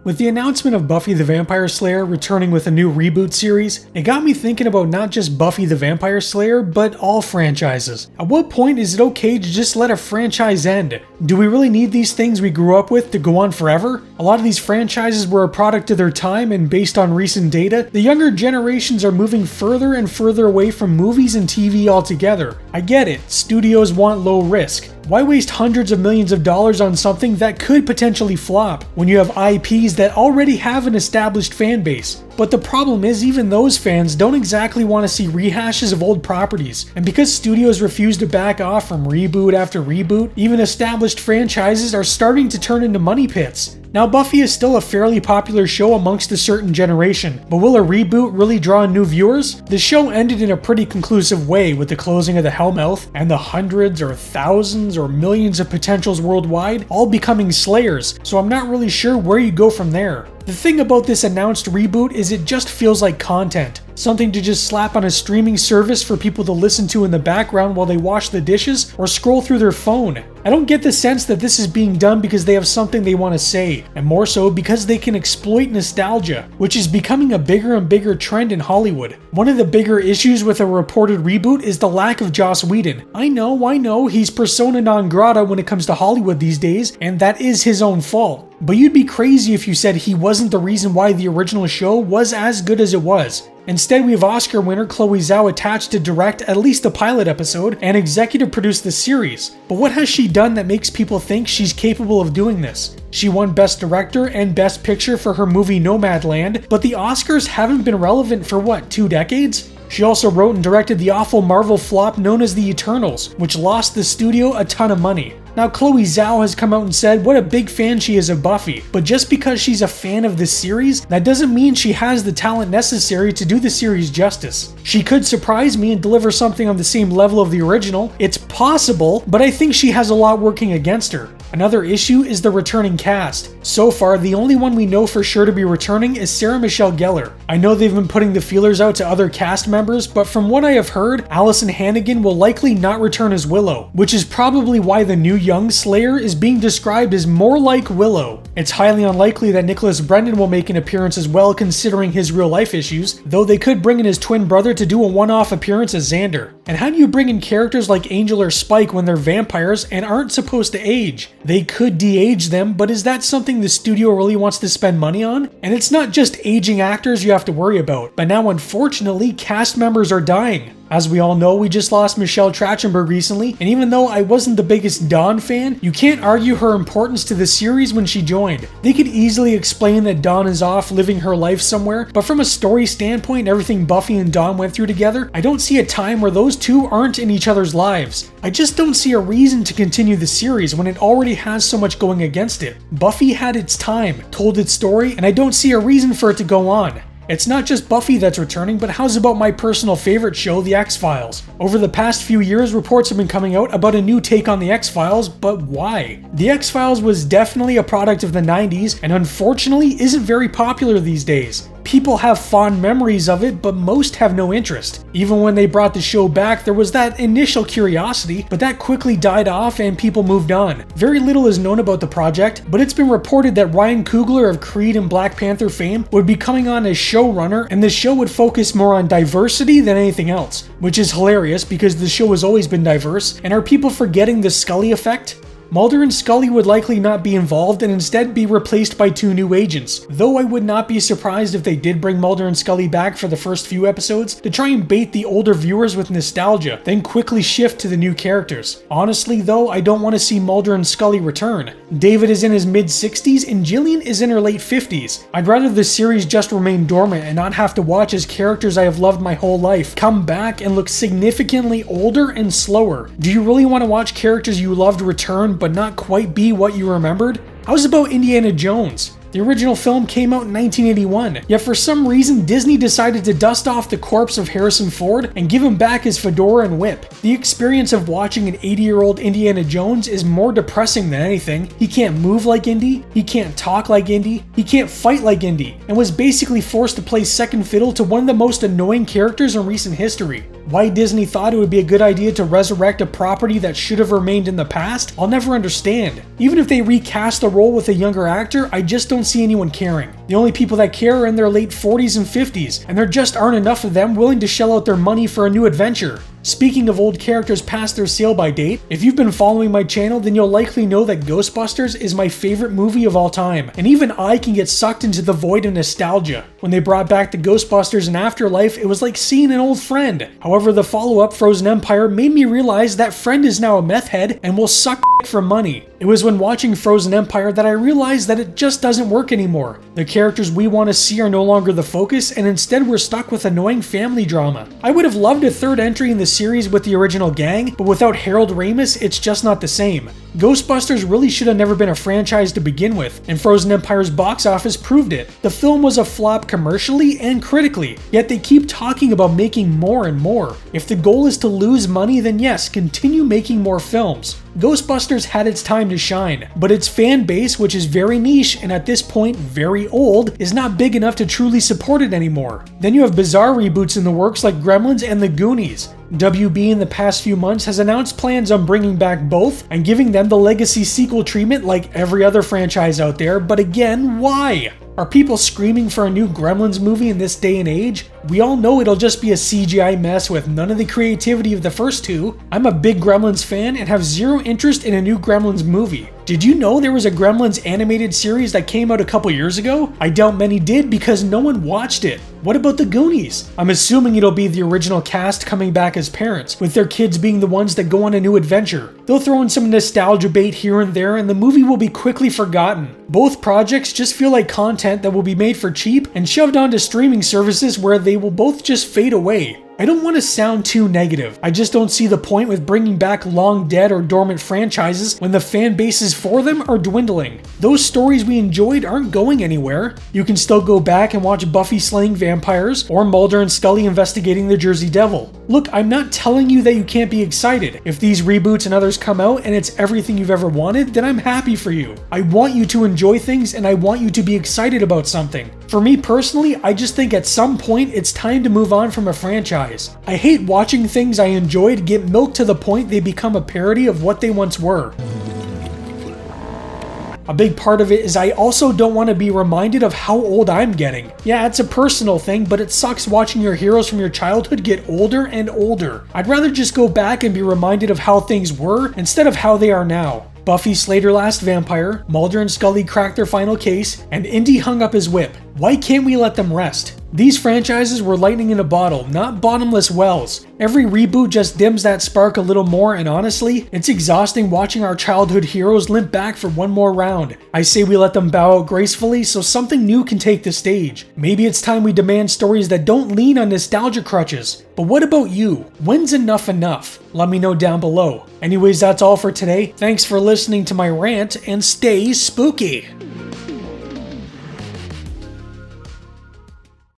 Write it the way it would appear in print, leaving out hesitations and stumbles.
With the announcement of Buffy the Vampire Slayer returning with a new reboot series, it got me thinking about not just Buffy the Vampire Slayer, but all franchises. At what point is it okay to just let a franchise end? Do we really need these things we grew up with to go on forever? A lot of these franchises were a product of their time, and based on recent data, the younger generations are moving further and further away from movies and TV altogether. I get it, studios want low risk. Why waste hundreds of millions of dollars on something that could potentially flop when you have IPs that already have an established fan base? But the problem is even those fans don't exactly want to see rehashes of old properties, and because studios refuse to back off from reboot after reboot, even established franchises are starting to turn into money pits. Now, Buffy is still a fairly popular show amongst a certain generation, but will a reboot really draw in new viewers? The show ended in a pretty conclusive way with the closing of the Hellmouth and the hundreds or thousands or millions of potentials worldwide all becoming Slayers, so I'm not really sure where you go from there. The thing about this announced reboot is it just feels like content. Something to just slap on a streaming service for people to listen to in the background while they wash the dishes or scroll through their phone. I don't get the sense that this is being done because they have something they want to say, and more so because they can exploit nostalgia, which is becoming a bigger and bigger trend in Hollywood. One of the bigger issues with a reported reboot is the lack of Joss Whedon. I know, he's persona non grata when it comes to Hollywood these days, and that is his own fault. But you'd be crazy if you said he wasn't the reason why the original show was as good as it was. Instead, we have Oscar winner Chloe Zhao attached to direct at least the pilot episode and executive produce the series. But what has she done that makes people think she's capable of doing this? She won Best Director and Best Picture for her movie Nomadland, but the Oscars haven't been relevant for what, 2 decades? She also wrote and directed the awful Marvel flop known as The Eternals, which lost the studio a ton of money. Now, Chloe Zhao has come out and said what a big fan she is of Buffy, but just because she's a fan of this series, that doesn't mean she has the talent necessary to do the series justice. She could surprise me and deliver something on the same level of the original. It's possible, but I think she has a lot working against her. Another issue is the returning cast. So far, the only one we know for sure to be returning is Sarah Michelle Gellar. I know they've been putting the feelers out to other cast members, but from what I have heard, Allison Hannigan will likely not return as Willow, which is probably why the new young Slayer is being described as more like Willow. It's highly unlikely that Nicholas Brendan will make an appearance as well considering his real life issues, though they could bring in his twin brother to do a one-off appearance as Xander. And how do you bring in characters like Angel or Spike when they're vampires and aren't supposed to age? They could de-age them, but is that something the studio really wants to spend money on? And it's not just aging actors you have to worry about, but now unfortunately cast members are dying. As we all know, we just lost Michelle Trachtenberg recently, and even though I wasn't the biggest Dawn fan, you can't argue her importance to the series when she joined. They could easily explain that Dawn is off living her life somewhere, but from a story standpoint and everything Buffy and Dawn went through together, I don't see a time where those two aren't in each other's lives. I just don't see a reason to continue the series when it already has so much going against it. Buffy had its time, told its story, and I don't see a reason for it to go on. It's not just Buffy that's returning, but how's about my personal favorite show, The X-Files? Over the past few years, reports have been coming out about a new take on The X-Files, but why? The X-Files was definitely a product of the 90s, and unfortunately isn't very popular these days. People have fond memories of it, but most have no interest. Even when they brought the show back, there was that initial curiosity, but that quickly died off and people moved on. Very little is known about the project, but it's been reported that Ryan Coogler of Creed and Black Panther fame would be coming on as showrunner, and the show would focus more on diversity than anything else, which is hilarious because the show has always been diverse. And are people forgetting the Scully effect? Mulder and Scully would likely not be involved and instead be replaced by 2 new agents, though I would not be surprised if they did bring Mulder and Scully back for the first few episodes to try and bait the older viewers with nostalgia, then quickly shift to the new characters. Honestly though, I don't want to see Mulder and Scully return. David is in his mid-60s and Jillian is in her late 50s. I'd rather the series just remain dormant and not have to watch as characters I have loved my whole life come back and look significantly older and slower. Do you really want to watch characters you loved return but not quite be what you remembered? How's about Indiana Jones? The original film came out in 1981, yet for some reason Disney decided to dust off the corpse of Harrison Ford and give him back his fedora and whip. The experience of watching an 80-year-old Indiana Jones is more depressing than anything. He can't move like Indy, he can't talk like Indy, he can't fight like Indy, and was basically forced to play second fiddle to one of the most annoying characters in recent history. Why Disney thought it would be a good idea to resurrect a property that should have remained in the past, I'll never understand. Even if they recast the role with a younger actor, I just don't see anyone caring. The only people that care are in their late 40s and 50s, and there just aren't enough of them willing to shell out their money for a new adventure. Speaking of old characters past their sale-by date, if you've been following my channel, then you'll likely know that Ghostbusters is my favorite movie of all time, and even I can get sucked into the void of nostalgia. When they brought back the Ghostbusters in Afterlife, it was like seeing an old friend. However, the follow-up, Frozen Empire, made me realize that friend is now a meth head and will suck for money. It was when watching Frozen Empire that I realized that it just doesn't work anymore. The characters we want to see are no longer the focus, and instead we're stuck with annoying family drama. I would have loved a third entry in the series with the original gang, but without Harold Ramis, it's just not the same. Ghostbusters really should have never been a franchise to begin with, and Frozen Empire's box office proved it. The film was a flop commercially and critically, yet they keep talking about making more and more. If the goal is to lose money, then yes, continue making more films. Ghostbusters had its time to shine, but its fan base, which is very niche and at this point very old, is not big enough to truly support it anymore. Then you have bizarre reboots in the works like Gremlins and the Goonies. WB in the past few months has announced plans on bringing back both and giving them the legacy sequel treatment like every other franchise out there, but again, why? Are people screaming for a new Gremlins movie in this day and age? We all know it'll just be a CGI mess with none of the creativity of the first two. I'm a big Gremlins fan and have zero interest in a new Gremlins movie. Did you know there was a Gremlins animated series that came out a couple years ago? I doubt many did because no one watched it. What about the Goonies? I'm assuming it'll be the original cast coming back as parents, with their kids being the ones that go on a new adventure. They'll throw in some nostalgia bait here and there and the movie will be quickly forgotten. Both projects just feel like content that will be made for cheap and shoved onto streaming services where they will both just fade away. I don't want to sound too negative. I just don't see the point with bringing back long dead or dormant franchises when the fan bases for them are dwindling. Those stories we enjoyed aren't going anywhere. You can still go back and watch Buffy slaying vampires or Mulder and Scully investigating the Jersey Devil. Look, I'm not telling you that you can't be excited. If these reboots and others come out and it's everything you've ever wanted, then I'm happy for you. I want you to enjoy things and I want you to be excited about something. For me personally, I just think at some point it's time to move on from a franchise. I hate watching things I enjoyed get milked to the point they become a parody of what they once were. A big part of it is I also don't want to be reminded of how old I'm getting. Yeah, it's a personal thing, but it sucks watching your heroes from your childhood get older and older. I'd rather just go back and be reminded of how things were instead of how they are now. Buffy slayed her last vampire, Mulder and Scully cracked their final case, and Indy hung up his whip. Why can't we let them rest? These franchises were lightning in a bottle, not bottomless wells. Every reboot just dims that spark a little more, and honestly, it's exhausting watching our childhood heroes limp back for one more round. I say we let them bow out gracefully so something new can take the stage. Maybe it's time we demand stories that don't lean on nostalgia crutches. But what about you? When's enough enough? Let me know down below. Anyways, that's all for today. Thanks for listening to my rant, and stay spooky!